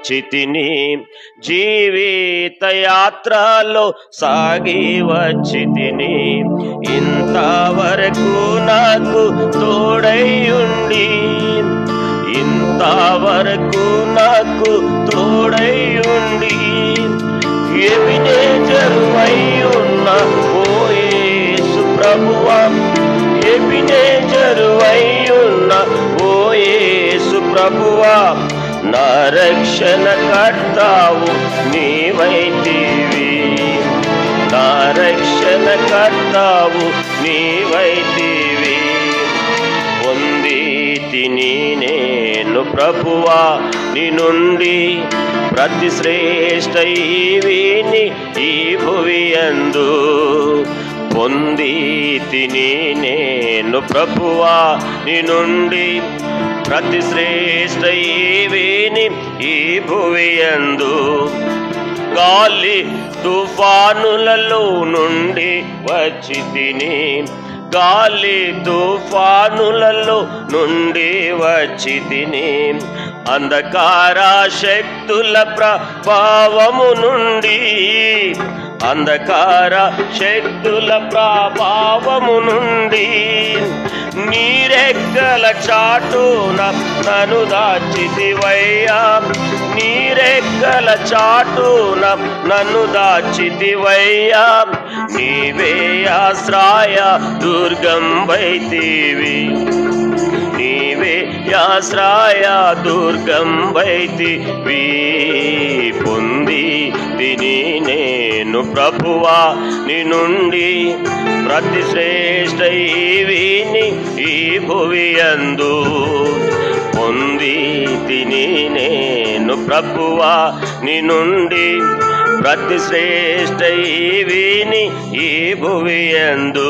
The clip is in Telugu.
వచ్చితిని, జీవిత యాత్రలో సాగి వచ్చితిని. ఇంతవరకు నాకు తోడై ఉండి, ఇంతవరకు నాకు తోడై ఉండి, ఎబినేజరు అయ్యున్న ఓ యేసు ప్రభువా, ఎబినేజరు అయ్యున్న ఓ యేసు ప్రభువా, నా రక్షణ కర్తావు నీవైతివి, నా రక్షణ కర్తావు నీవైతివి. పొందితిని నేను ప్రభువా నీ నుండి ప్రతి శ్రేష్ఠ ఈవిని ఈ భువియందు. పొందితిని నేను ప్రభువా నీ నుండి ప్రతి శ్రేష్ఠ ఈవిని ఈ భువియందు. గాలి తుఫానులలో నుండి వచ్చితిని, గాలి తుఫానులలో నుండి వచ్చితిని, అంధకార శక్తుల ప్రభావము నుండి, అంధకార శక్తుల ప్రభావము నుండి, నీరెక్కల చాటున నన్ను దాచితివయ్యా, నీరెక్కల చాటున నన్ను దాచితివయ్యా. నీవే ఆశ్రయ దుర్గం వైతివి, నీవే ఆశ్రయ దుర్గం వైతివి. పొందితిని నేను ప్రభువా నీ నుండి ప్రతి శ్రేష్ఠ ఈవిని ఈ భువియందు. పొందితిని నేను ప్రభువా నీ నుండి ప్రతి శ్రేష్ఠ ఈవిని ఈ భువియందు.